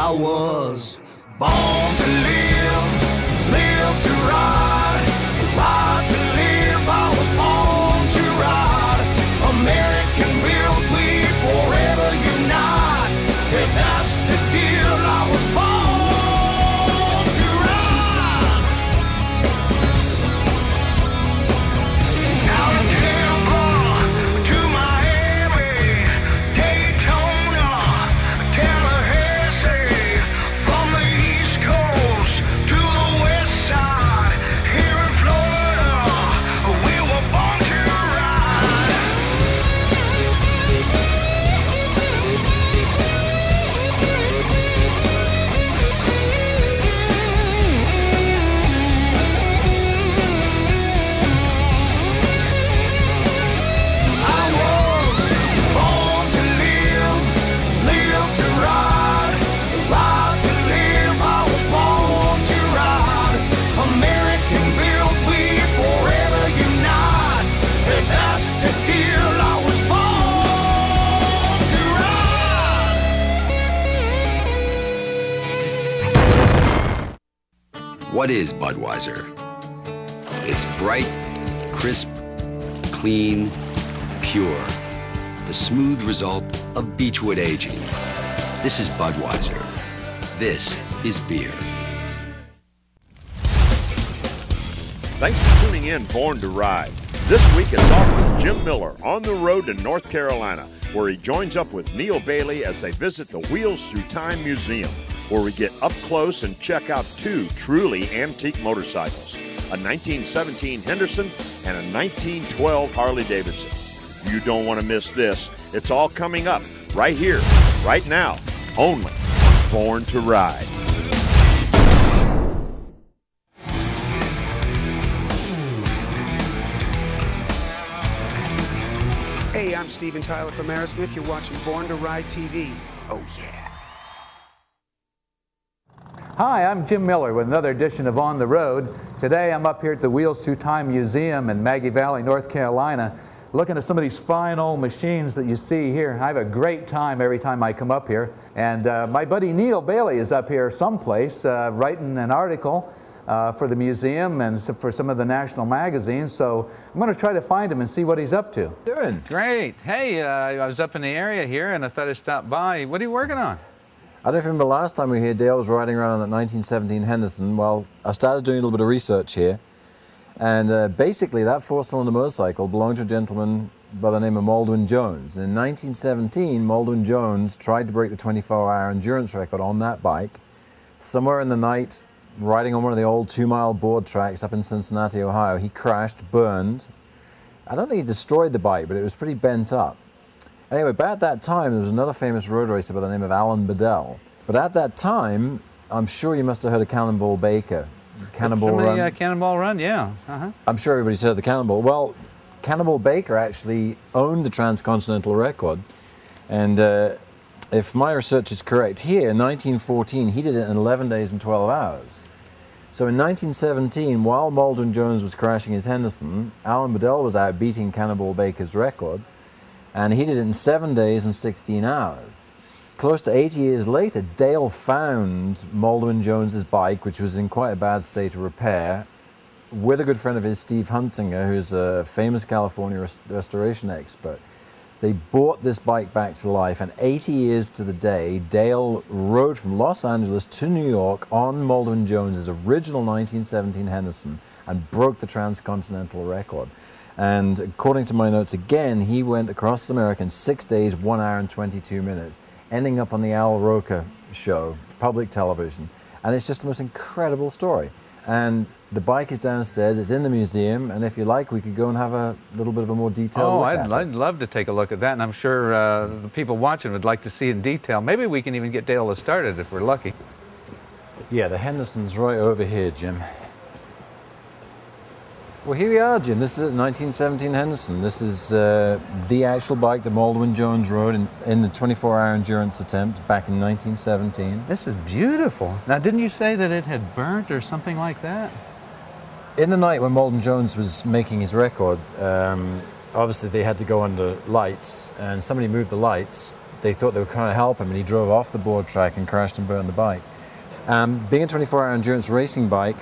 I was born to live, live to ride, ride to live. I was born to ride. American built, we forever unite. If that's the deal, I was born to ride. Out of Tampa to Miami, Daytona, Tallahassee, from the East Coast to the West Side, here in Florida, we were born to ride. I was born to live, live to ride, ride to live. I was born to ride. American built, we forever unite. If that's the deal, I was born to ride. What is Budweiser? It's bright, crisp, clean, pure. The smooth result of beechwood aging. This is Budweiser. This is beer. Thanks for tuning in, Born to Ride. This week it's off with Jim Miller on the road to North Carolina, where he joins up with Neil Bailey as they visit the Wheels Through Time Museum, where we get up close and check out two truly antique motorcycles, a 1917 Henderson and a 1912 Harley Davidson. You don't want to miss this. It's all coming up right here, right now, only on Born to Ride. Hey, I'm Steven Tyler from Aerosmith. You're watching Born to Ride TV. Oh, yeah. Hi, I'm Jim Miller with another edition of On the Road. Today I'm up here at the Wheels Through Time Museum in Maggie Valley, North Carolina, looking at some of these fine old machines that you see here. I have a great time every time I come up here. And my buddy Neil Bailey is up here someplace writing an article for the museum and for some of the national magazines. So I'm going to try to find him and see what he's up to. Doing? Great. Hey, I was up in the area here and I thought I'd stop by. What are you working on? I don't remember last time we were here, Dale was riding around on that 1917 Henderson. Well, I started doing a little bit of research here. And basically, that four-cylinder motorcycle belonged to a gentleman by the name of Maldwin Jones. In 1917, Maldwin Jones tried to break the 24-hour endurance record on that bike. Somewhere in the night, riding on one of the old 2-mile board tracks up in Cincinnati, Ohio, he crashed, burned. I don't think he destroyed the bike, but it was pretty bent up. Anyway, about that time, there was another famous road racer by the name of Alan Bedell. But at that time, I'm sure you must have heard of Cannonball Baker. Cannonball Run. Cannonball Run, yeah. I'm sure everybody's heard of the Cannonball. Well, Cannonball Baker actually owned the transcontinental record. And if my research is correct, here in 1914, he did it in 11 days and 12 hours. So in 1917, while Maldwin Jones was crashing his Henderson, Alan Bedell was out beating Cannonball Baker's record. And he did it in 7 days and 16 hours. Close to 80 years later, Dale found Maldwin Jones's bike, which was in quite a bad state of repair, with a good friend of his, Steve Huntinger, who's a famous California restoration expert. They brought this bike back to life, and 80 years to the day, Dale rode from Los Angeles to New York on Maldwin Jones's original 1917 Henderson and broke the transcontinental record. And according to my notes again, he went across America in 6 days, 1 hour and 22 minutes, ending up on the Al Roker show, public television. And it's just the most incredible story. And the bike is downstairs, it's in the museum, and if you like, we could go and have a little bit of a more detailed look at it. I'd love to take a look at that, and I'm sure the people watching would like to see it in detail. Maybe we can even get Dale to start it if we're lucky. Yeah, the Henderson's right over here, Jim. Well, here we are, Jim. This is a 1917 Henderson. This is the actual bike that Maldwin Jones rode in the 24-hour endurance attempt back in 1917. This is beautiful. Now, didn't you say that it had burnt or something like that? In the night when Maldwin Jones was making his record, obviously they had to go under lights, and somebody moved the lights, they thought they were trying to help him, and he drove off the board track and crashed and burned the bike. Being a 24-hour endurance racing bike,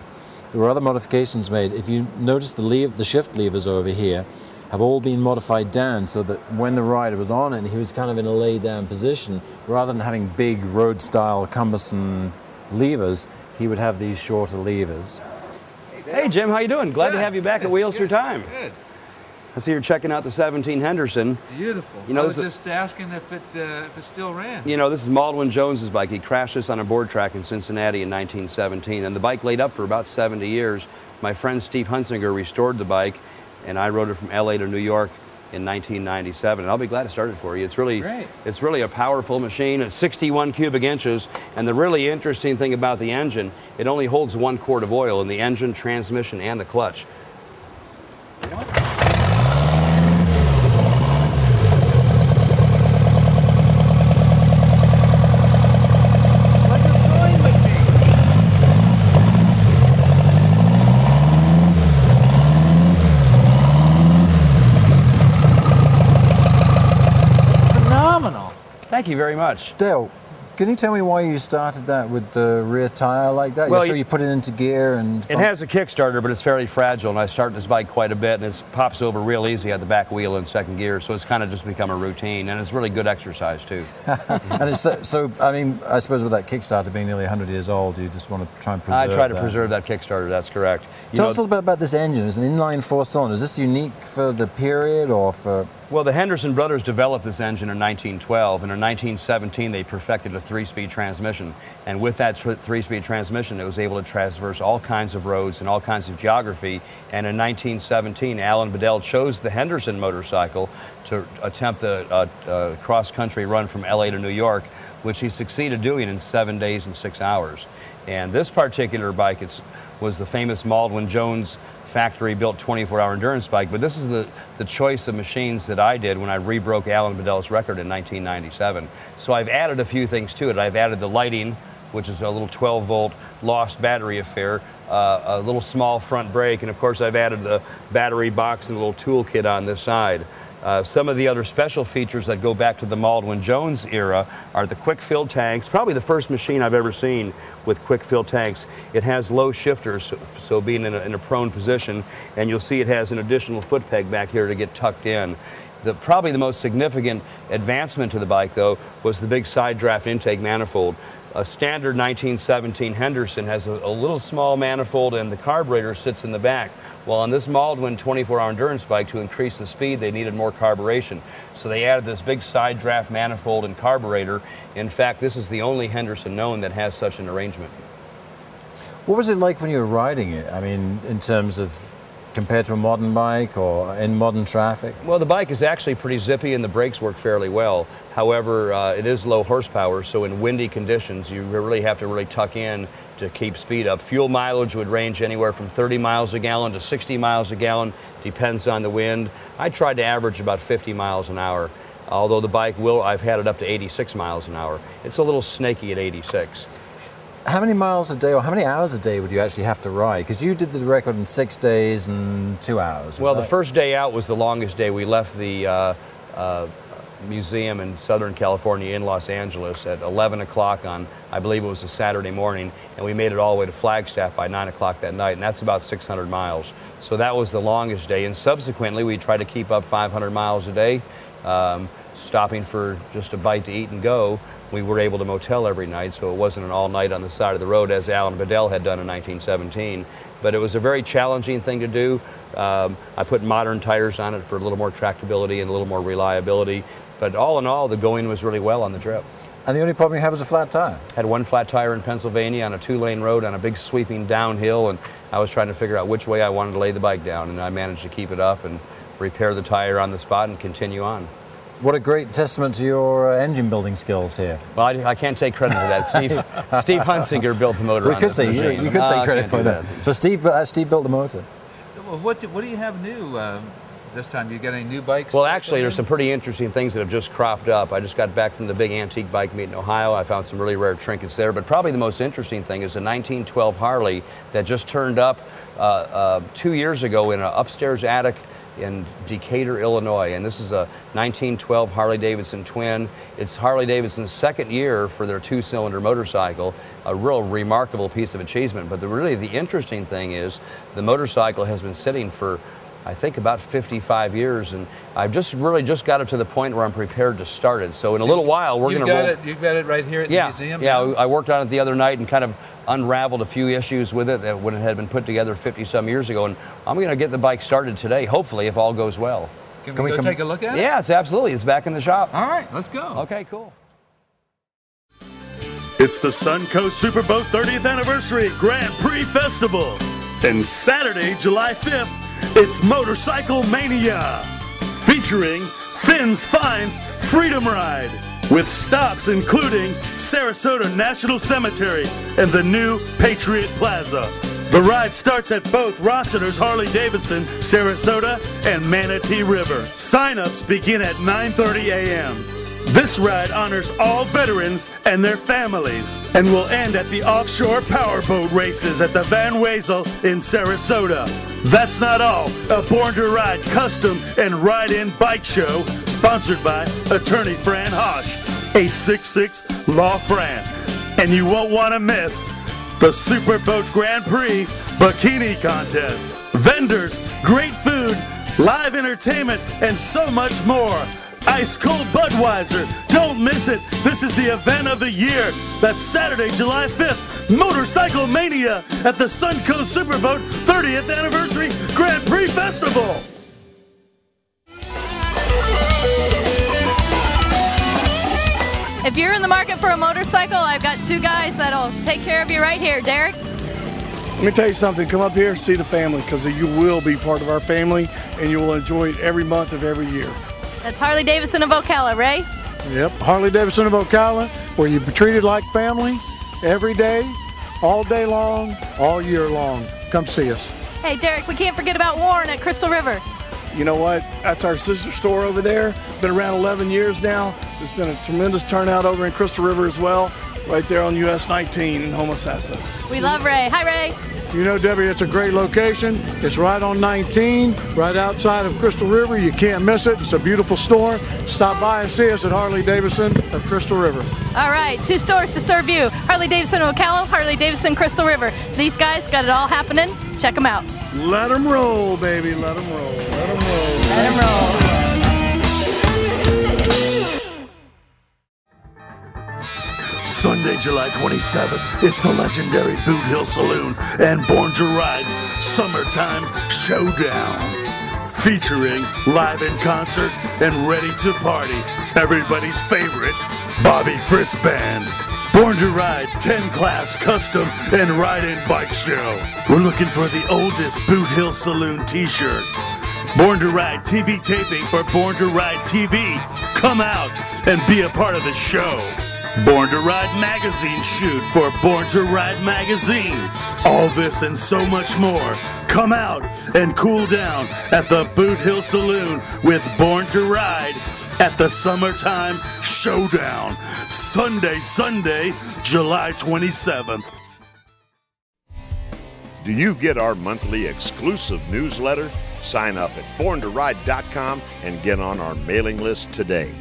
there were other modifications made. If you notice, the shift levers over here have all been modified down so that when the rider was on it and he was kind of in a lay-down position, rather than having big road-style cumbersome levers, he would have these shorter levers. Hey Jim, how you doing? Glad to have you back at Wheels Through Time. Good. I see you're checking out the 17 Henderson. Beautiful. You know, I was just asking if it still ran. You know, this is Maldwin Jones's bike. He crashed this on a board track in Cincinnati in 1917, and the bike laid up for about 70 years. My friend Steve Hunsinger restored the bike, and I rode it from LA to New York in 1997, and I'll be glad to start it for you. It's really, Great. It's really a powerful machine. It's 61 cubic inches, and the really interesting thing about the engine, it only holds 1 quart of oil in the engine, transmission, and the clutch. Thank you very much. Dale, can you tell me why you started that with the rear tire like that? Well, so you put it into gear and... It has a Kickstarter, but it's fairly fragile, and I start this bike quite a bit, and it pops over real easy at the back wheel in second gear, so it's kind of just become a routine, and it's really good exercise, too. And it's so, I mean, I suppose with that Kickstarter being nearly 100 years old, you just want to try and preserve I try to that. preserve that Kickstarter, that's correct. Tell us a little bit about this engine. It's an inline 4-cylinder. Is this unique for the period or for... Well, the Henderson brothers developed this engine in 1912, and in 1917 they perfected a 3-speed transmission. And with that 3-speed transmission, it was able to traverse all kinds of roads and all kinds of geography. And in 1917, Alan Bedell chose the Henderson motorcycle to attempt the cross-country run from LA to New York, which he succeeded doing in 7 days and 6 hours. And this particular bike was the famous Maldwin Jones factory-built 24-hour endurance bike, but this is the choice of machines that I did when I rebroke Alan Bedell's record in 1997. So I've added a few things to it. I've added the lighting, which is a little 12-volt lost battery affair, a little small front brake, and of course I've added the battery box and a little toolkit on this side. Some of the other special features that go back to the Maldwin Jones era are the quick fill tanks, probably the first machine I've ever seen with quick fill tanks. It has low shifters, so being in a prone position, and you'll see it has an additional foot peg back here to get tucked in. Probably the most significant advancement to the bike, though, was the big side draft intake manifold. A standard 1917 Henderson has a little small manifold, and the carburetor sits in the back. Well, on this Maldwin 24-hour endurance bike, to increase the speed, they needed more carburation. So they added this big side draft manifold and carburetor. In fact, this is the only Henderson known that has such an arrangement. What was it like when you were riding it? I mean, in terms of compared to a modern bike or in modern traffic? Well, the bike is actually pretty zippy and the brakes work fairly well. However, it is low horsepower, so in windy conditions, you really have to tuck in to keep speed up. Fuel mileage would range anywhere from 30 miles a gallon to 60 miles a gallon, depends on the wind. I tried to average about 50 miles an hour, although the bike I've had it up to 86 miles an hour. It's a little snaky at 86. How many miles a day or how many hours a day would you actually have to ride? Because you did the record in 6 days and 2 hours. Well, the first day out was the longest day. We left the museum in Southern California in Los Angeles at 11 o'clock on, I believe it was a Saturday morning, and we made it all the way to Flagstaff by 9 o'clock that night, and that's about 600 miles. So that was the longest day, and subsequently we tried to keep up 500 miles a day, stopping for just a bite to eat and go. We were able to motel every night, so it wasn't an all night on the side of the road as Alan Bedell had done in 1917. But it was a very challenging thing to do. I put modern tires on it for a little more tractability and a little more reliability. But all in all, the going was really well on the trip. And the only problem you had was a flat tire? Had one flat tire in Pennsylvania on a 2-lane road on a big sweeping downhill, and I was trying to figure out which way I wanted to lay the bike down, and I managed to keep it up and repair the tire on the spot and continue on. What a great testament to your engine building skills here. Well, I can't take credit for that. Steve Hunsinger built the motor on this machine. You could take credit for that. So Steve built the motor. What do you have new this time? You got any new bikes? Well, actually, there's some pretty interesting things that have just cropped up. I just got back from the big antique bike meet in Ohio. I found some really rare trinkets there. But probably the most interesting thing is a 1912 Harley that just turned up 2 years ago in an upstairs attic in Decatur, Illinois, and this is a 1912 Harley-Davidson twin. It's Harley-Davidson's second year for their two-cylinder motorcycle, a real remarkable piece of achievement. But really the interesting thing is the motorcycle has been sitting for, I think, about 55 years, and I've just got it to the point where I'm prepared to start it. So in a little while, we're going to roll. You've got it right here at the museum? Yeah, I worked on it the other night and kind of unraveled a few issues with it that when it had been put together 50-some years ago, and I'm going to get the bike started today, hopefully, if all goes well. Can we go take a look at it? Yeah, it's back in the shop. All right, let's go. Okay, cool. It's the Suncoast Superboat 30th Anniversary Grand Prix Festival. And Saturday, July 5th, it's Motorcycle Mania, featuring Finn's Finds Freedom Ride, with stops including Sarasota National Cemetery and the new Patriot Plaza. The ride starts at both Rossiter's Harley-Davidson, Sarasota, and Manatee River. Sign-ups begin at 9:30 a.m. This ride honors all veterans and their families and will end at the offshore powerboat races at the Van Wezel in Sarasota. That's not all. A Born to Ride custom and ride-in bike show sponsored by attorney Fran Hosh, 866-LAW-FRAN. And you won't want to miss the Superboat Grand Prix Bikini Contest. Vendors, great food, live entertainment, and so much more. Ice Cold Budweiser. Don't miss it. This is the event of the year. That's Saturday, July 5th, Motorcycle Mania at the Suncoast Superboat 30th Anniversary Grand Prix Festival. If you're in the market for a motorcycle, I've got two guys that'll take care of you right here. Derek? Let me tell you something. Come up here, see the family, because you will be part of our family, and you will enjoy it every month of every year. That's Harley-Davidson of Ocala, Ray? Yep, Harley-Davidson of Ocala, where you're treated like family every day, all day long, all year long. Come see us. Hey, Derek, we can't forget about Warren at Crystal River. You know what? That's our sister store over there. Been around 11 years now. There's been a tremendous turnout over in Crystal River as well, right there on US 19 in Homosassa. We love Ray. Hi, Ray. You know, Debbie, it's a great location. It's right on 19, right outside of Crystal River. You can't miss it. It's a beautiful store. Stop by and see us at Harley-Davidson of Crystal River. All right, two stores to serve you. Harley-Davidson Ocala, Harley-Davidson Crystal River. These guys got it all happening. Check them out. Let them roll, baby. Let them roll. Let them roll. Let them roll. Sunday, July 27th, it's the legendary Boot Hill Saloon and Born to Ride's Summertime Showdown. Featuring live in concert and ready to party, everybody's favorite Bobby Friss Band. Born to Ride 10 Class Custom and Ride-In Bike Show. We're looking for the oldest Boot Hill Saloon t-shirt. Born to Ride TV taping for Born to Ride TV. Come out and be a part of the show. Born to Ride magazine shoot for Born to Ride magazine. All this and so much more. Come out and cool down at the Boot Hill Saloon with Born to Ride at the Summertime Showdown. Sunday, July 27th. Do you get our monthly exclusive newsletter? Sign up at borntoride.com and get on our mailing list today.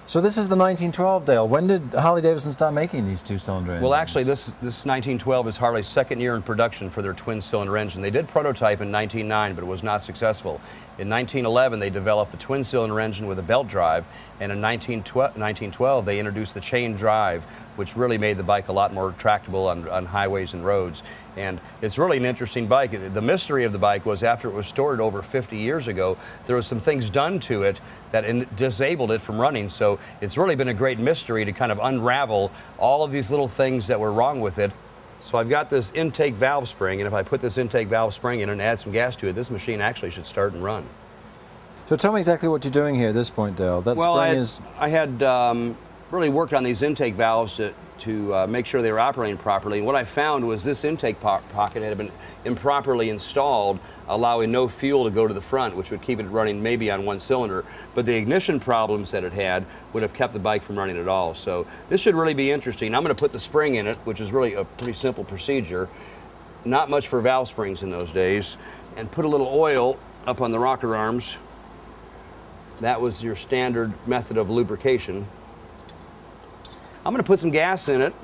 So this is the 1912, Dale. When did Harley-Davidson start making these two-cylinder engines? Well, actually, this 1912 is Harley's second year in production for their twin-cylinder engine. They did prototype in 1909, but it was not successful. In 1911, they developed the twin-cylinder engine with a belt drive, and in 1912, they introduced the chain drive, which really made the bike a lot more tractable on highways and roads. And it's really an interesting bike. The mystery of the bike was after it was stored over 50 years ago, there was some things done to it that disabled it from running. So it's really been a great mystery to kind of unravel all of these little things that were wrong with it. So I've got this intake valve spring, and if I put this intake valve spring in and add some gas to it, this machine actually should start and run. So tell me exactly what you're doing here at this point, Dale. That spring is... I had really worked on these intake valves to make sure they were operating properly. And what I found was this intake pocket had been improperly installed, allowing no fuel to go to the front, which would keep it running maybe on one cylinder. But the ignition problems that it had would have kept the bike from running at all. So this should really be interesting. I'm going to put the spring in it, which is really a pretty simple procedure. not much for valve springs in those days, and put a little oil up on the rocker arms. That was your standard method of lubrication. I'm going to put some gas in it,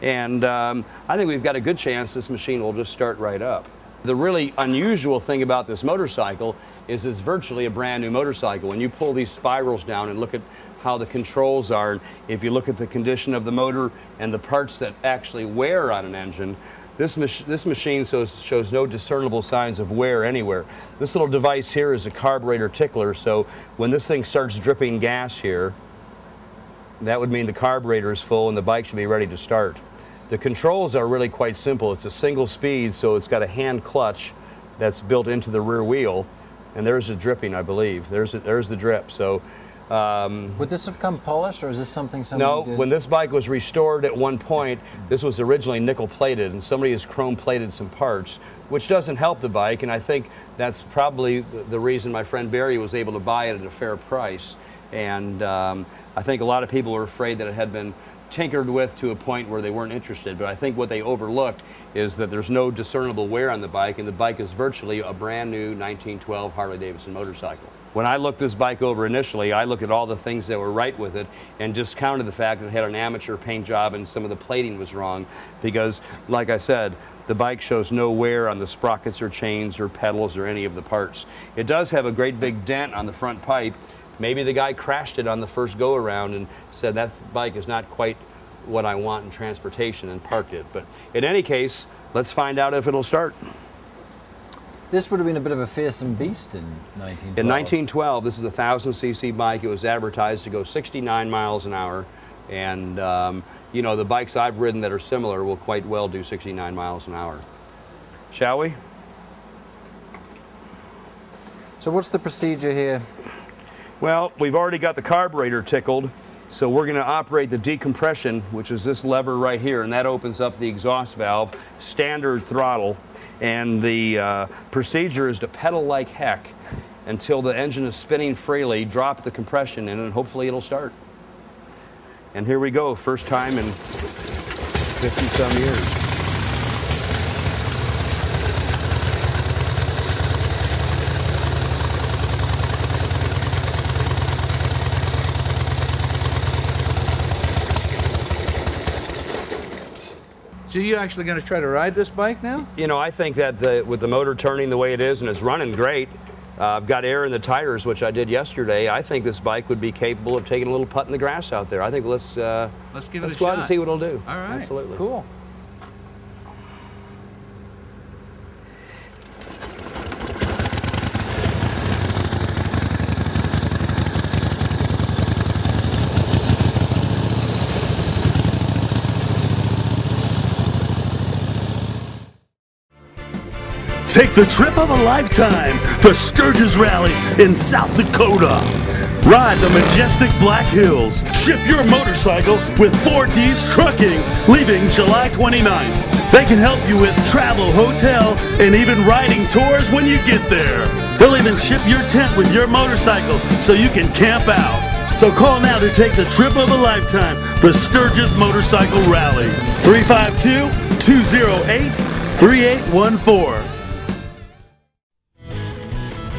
and I think we've got a good chance this machine will just start right up. The really unusual thing about this motorcycle is it's virtually a brand new motorcycle. When you pull these spirals down and look at how the controls are, if you look at the condition of the motor and the parts that actually wear on an engine, this machine shows no discernible signs of wear anywhere. This little device here is a carburetor tickler, so when this thing starts dripping gas here, that would mean the carburetor is full and the bike should be ready to start. The controls are really quite simple. It's a single speed, so it's got a hand clutch that's built into the rear wheel, and there's the dripping, I believe. There's the drip. So, would this have come polished, or is this something somebody did? No, when this bike was restored at one point, this was originally nickel plated, and somebody has chrome plated some parts, which doesn't help the bike, and I think that's probably the reason my friend Barry was able to buy it at a fair price. And I think a lot of people were afraid that it had been tinkered with to a point where they weren't interested, but I think what they overlooked is that there's no discernible wear on the bike, and the bike is virtually a brand new 1912 Harley-Davidson motorcycle. When I looked this bike over initially, I looked at all the things that were right with it and discounted the fact that it had an amateur paint job and some of the plating was wrong, because, like I said, the bike shows no wear on the sprockets or chains or pedals or any of the parts. It does have a great big dent on the front pipe. Maybe the guy crashed it on the first go-around and said that bike is not quite what I want in transportation and parked it. But in any case, let's find out if it'll start. This would have been a bit of a fearsome beast in 1912. In 1912, this is a 1,000cc bike. It was advertised to go 69 miles an hour. And, you know, the bikes I've ridden that are similar will quite well do 69 miles an hour. Shall we? So what's the procedure here? Well, we've already got the carburetor tickled, so we're going to operate the decompression, which is this lever right here, and that opens up the exhaust valve, standard throttle, and the procedure is to pedal like heck until the engine is spinning freely, drop the compression in, and hopefully it'll start. And here we go, first time in 50-some years. So you're actually going to try to ride this bike now? You know, I think that with the motor turning the way it is and it's running great, I've got air in the tires, which I did yesterday. I think this bike would be capable of taking a little putt in the grass out there. I think let's give it a go shot out and see what it'll do. All right. Absolutely. Cool. Take the trip of a lifetime, the Sturgis Rally in South Dakota. Ride the majestic Black Hills. Ship your motorcycle with 4D's Trucking, leaving July 29th. They can help you with travel, hotel, and even riding tours when you get there. They'll even ship your tent with your motorcycle so you can camp out. So call now to take the trip of a lifetime, the Sturgis Motorcycle Rally. 352-208-3814.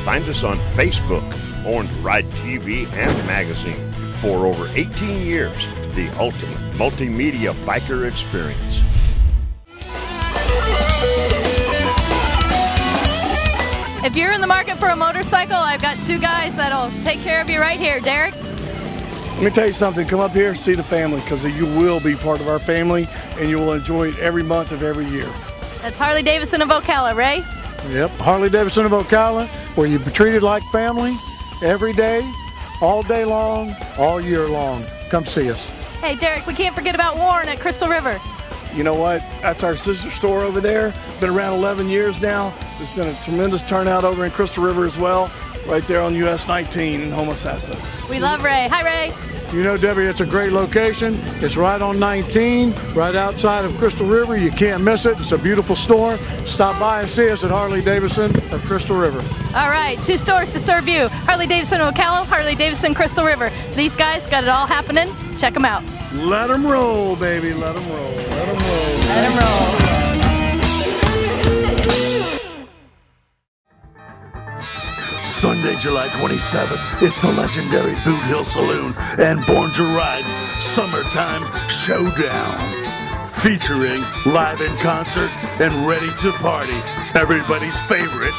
Find us on Facebook, Born to Ride TV and magazine. For over 18 years, the ultimate multimedia biker experience. If you're in the market for a motorcycle, I've got two guys that'll take care of you right here. Derek? Let me tell you something, come up here, see the family, because you will be part of our family, and you will enjoy it every month of every year. That's Harley Davidson of Ocala, Ray? Yep, Harley Davidson of Ocala, where you're treated like family every day, all day long, all year long. Come see us. Hey, Derek, we can't forget about Warren at Crystal River. You know what? That's our sister store over there. Been around 11 years now. There's been a tremendous turnout over in Crystal River as well, right there on US 19 in Homosassa. We love Ray. Hi, Ray. You know, Debbie, it's a great location. It's right on 19, right outside of Crystal River. You can't miss it. It's a beautiful store. Stop by and see us at Harley Davidson of Crystal River. All right, two stores to serve you. Harley Davidson of Ocala, Harley Davidson Crystal River. These guys got it all happening. Check them out. Let them roll, baby. Let them roll. Let them roll. Let them roll. Sunday, July 27th, it's the legendary Boot Hill Saloon and Born to Ride's Summertime Showdown. Featuring live in concert and ready to party, everybody's favorite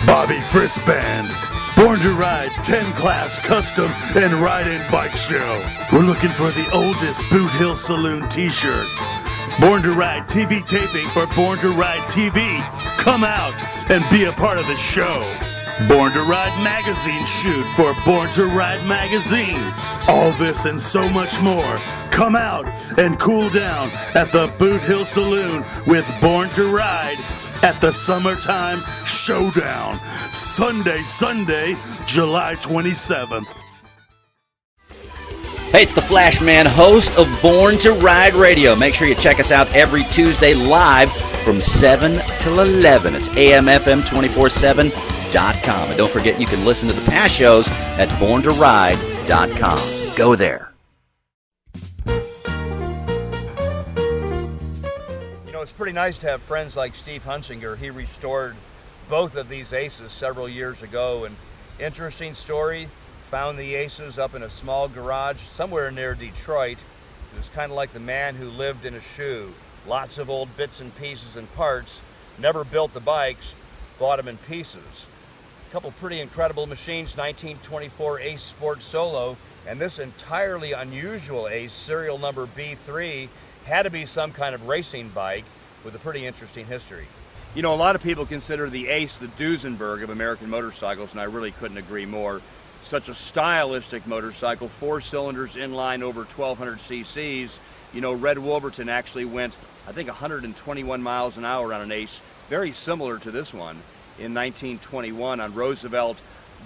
Bobby Frisk Band. Born to Ride 10-class custom and ride-in bike show. We're looking for the oldest Boot Hill Saloon t-shirt. Born to Ride TV taping for Born to Ride TV. Come out and be a part of the show. Born to Ride magazine shoot for Born to Ride magazine. All this and so much more. Come out and cool down at the Boot Hill Saloon with Born to Ride at the Summertime Showdown. Sunday, July 27th. Hey, it's the Flash Man, host of Born to Ride Radio. Make sure you check us out every Tuesday live from 7 till 11. It's AMFM247.com. And don't forget, you can listen to the past shows at borntoride.com. Go there. You know, it's pretty nice to have friends like Steve Hunsinger. He restored both of these Aces several years ago. And interesting story, found the Aces up in a small garage somewhere near Detroit. It was kind of like the man who lived in a shoe. Lots of old bits and pieces and parts. Never built the bikes, bought them in pieces. A couple pretty incredible machines, 1924 Ace Sport Solo, and this entirely unusual Ace, serial number B3, had to be some kind of racing bike with a pretty interesting history. You know, a lot of people consider the Ace the Duesenberg of American motorcycles, and I really couldn't agree more. Such a stylistic motorcycle, 4 cylinders, inline, over 1,200 cc's. You know, Red Wolverton actually went, I think, 121 miles an hour on an Ace, very similar to this one, in 1921 on Roosevelt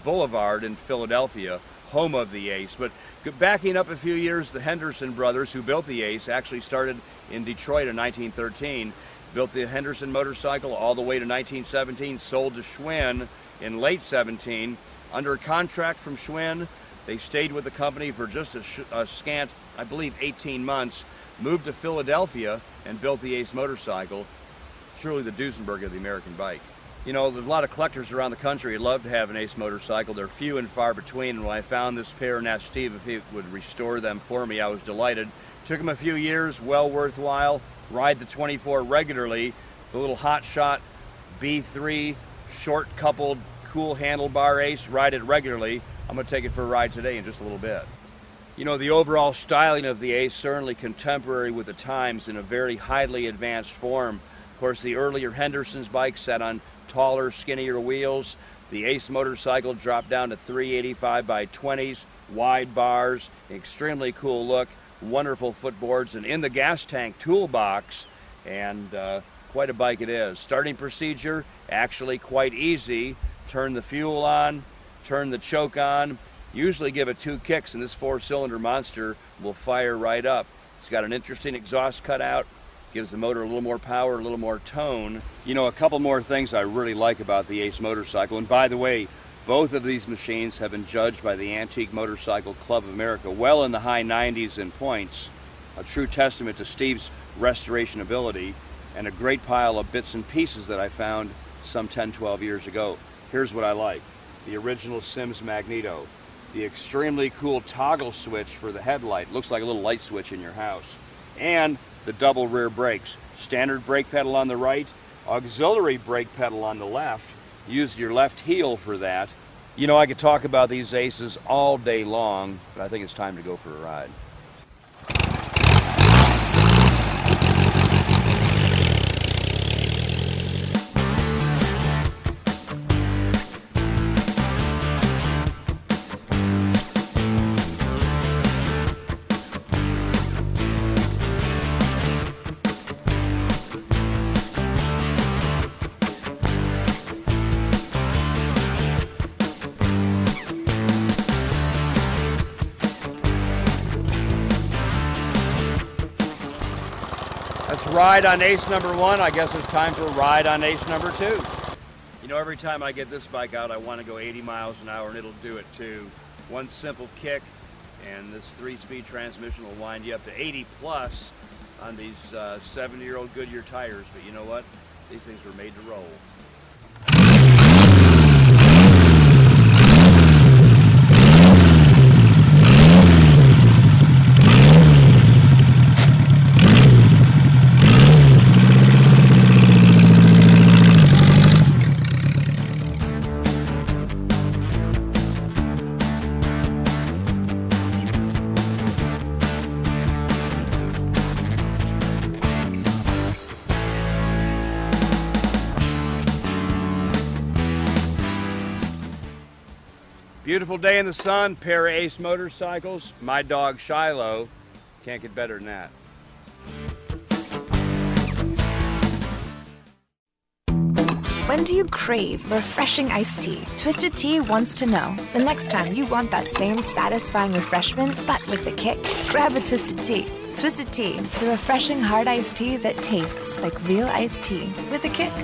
Boulevard in Philadelphia, home of the Ace. But backing up a few years, the Henderson brothers, who built the Ace, actually started in Detroit in 1913, built the Henderson motorcycle all the way to 1917, sold to Schwinn in late 17. Under contract from Schwinn, they stayed with the company for just a scant, I believe, 18 months, moved to Philadelphia and built the Ace motorcycle, truly the Duesenberg of the American bike. You know, there's a lot of collectors around the country who'd love to have an Ace motorcycle. They're few and far between, and when I found this pair and asked Steve if he would restore them for me, I was delighted. Took him a few years, well worthwhile. Ride the 24 regularly, the little hot shot B3, short coupled, cool handlebar Ace, ride it regularly. I'm going to take it for a ride today in just a little bit. You know, the overall styling of the Ace, certainly contemporary with the times in a very highly advanced form. Of course, the earlier Henderson's bikes sat on taller, skinnier wheels. The Ace motorcycle dropped down to 385 by 20s, wide bars, extremely cool look, wonderful footboards, and in the gas tank toolbox, and quite a bike it is. Starting procedure, actually quite easy. Turn the fuel on, turn the choke on, usually give it 2 kicks, and this 4-cylinder monster will fire right up. It's got an interesting exhaust cutout, gives the motor a little more power, a little more tone. You know, a couple more things I really like about the Ace motorcycle, and by the way, both of these machines have been judged by the Antique Motorcycle Club of America well in the high 90s in points, a true testament to Steve's restoration ability, and a great pile of bits and pieces that I found some 10-12 years ago. Here's what I like: the original Sims Magneto, the extremely cool toggle switch for the headlight, looks like a little light switch in your house, and the double rear brakes. Standard brake pedal on the right, auxiliary brake pedal on the left. Use your left heel for that. You know, I could talk about these Aces all day long, but I think it's time to go for a ride. Ride on Ace number 1, I guess it's time for ride on Ace number 2. You know, every time I get this bike out, I want to go 80 miles an hour, and it'll do it too. One simple kick, and this 3-speed transmission will wind you up to 80 plus on these 70-year-old Goodyear tires. But you know what? These things were made to roll. Beautiful day in the sun, pair of Ace motorcycles, my dog Shiloh. Can't get better than that. When do you crave refreshing iced tea? Twisted Tea wants to know the next time you want that same satisfying refreshment, but with a kick. Grab a Twisted Tea. Twisted Tea, the refreshing hard iced tea that tastes like real iced tea with a kick.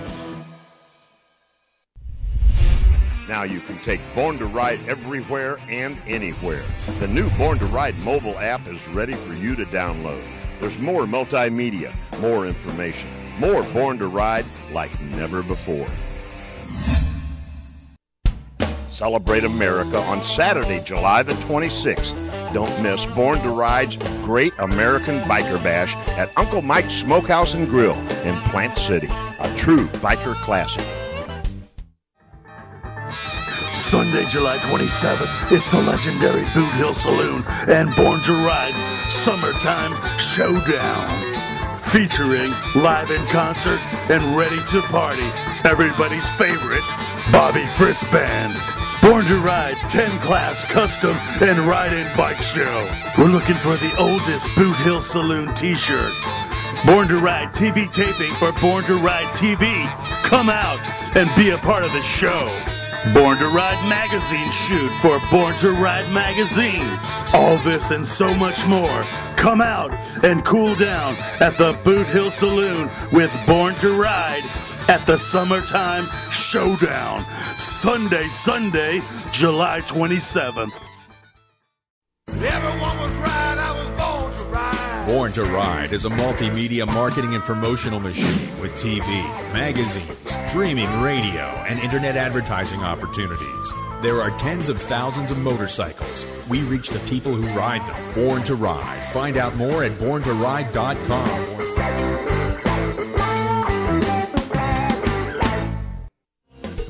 Now you can take Born to Ride everywhere and anywhere. The new Born to Ride mobile app is ready for you to download. There's more multimedia, more information, more Born to Ride like never before. Celebrate America on Saturday, July the 26th. Don't miss Born to Ride's Great American Biker Bash at Uncle Mike's Smokehouse and Grill in Plant City, a true biker classic. Sunday, July 27th, it's the legendary Boot Hill Saloon and Born to Ride's Summertime Showdown. Featuring live in concert and ready to party, everybody's favorite Bobby Friss Band. Born to Ride 10-class custom and ride-in bike show. We're looking for the oldest Boot Hill Saloon t-shirt. Born to Ride TV taping for Born to Ride TV. Come out and be a part of the show. Born to Ride magazine shoot for Born to Ride magazine. All this and so much more. Come out and cool down at the Boot Hill Saloon with Born to Ride at the Summertime Showdown. Sunday, July 27th. Everyone was right, I was born to ride. Born to Ride is a multimedia marketing and promotional machine with TV, magazines, streaming radio, and internet advertising opportunities. There are tens of thousands of motorcycles. We reach the people who ride them. Born to Ride. Find out more at borntoride.com.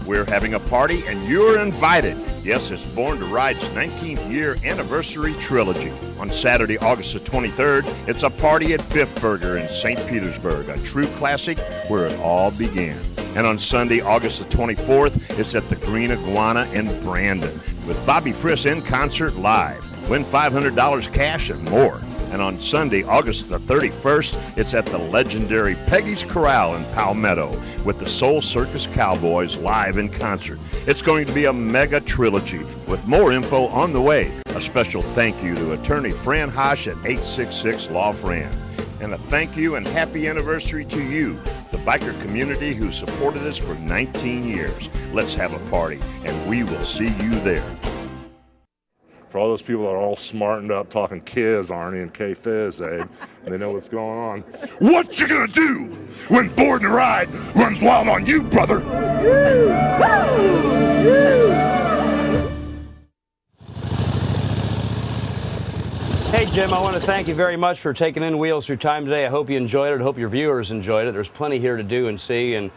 We're having a party and you're invited. Yes, it's Born to Ride's 19th year anniversary trilogy. On Saturday, August the 23rd, it's a party at Biff Burger in St. Petersburg, a true classic where it all began. And on Sunday, August the 24th, it's at the Green Iguana in Brandon with Bobby Friss in concert live. Win $500 cash and more. And on Sunday, August the 31st, it's at the legendary Peggy's Corral in Palmetto with the Soul Circus Cowboys live in concert. It's going to be a mega trilogy with more info on the way. A special thank you to attorney Fran Hosh at 866 Law Fran. And a thank you and happy anniversary to you, the biker community who supported us for 19 years. Let's have a party, and we will see you there. For all those people that are all smartened up talking Kiz, Arnie, and K-Fizz, Abe, and they know what's going on. What you gonna do when Born to Ride runs wild on you, brother? Hey, Jim, I want to thank you very much for taking in Wheels Through Time today. I hope you enjoyed it. I hope your viewers enjoyed it. There's plenty here to do and see, and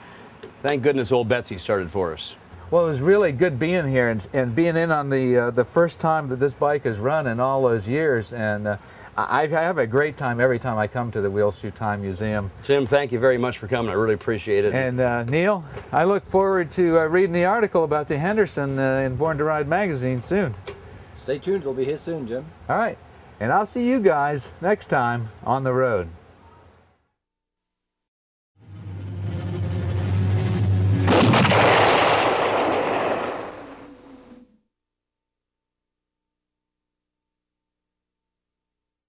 thank goodness old Betsy started for us. Well, it was really good being here and being in on the first time that this bike has run in all those years. And I have a great time every time I come to the Wheels Through Time Museum. Jim, thank you very much for coming. I really appreciate it. And Neil, I look forward to reading the article about the Henderson in Born to Ride magazine soon. Stay tuned. It'll be here soon, Jim. All right. And I'll see you guys next time on the road.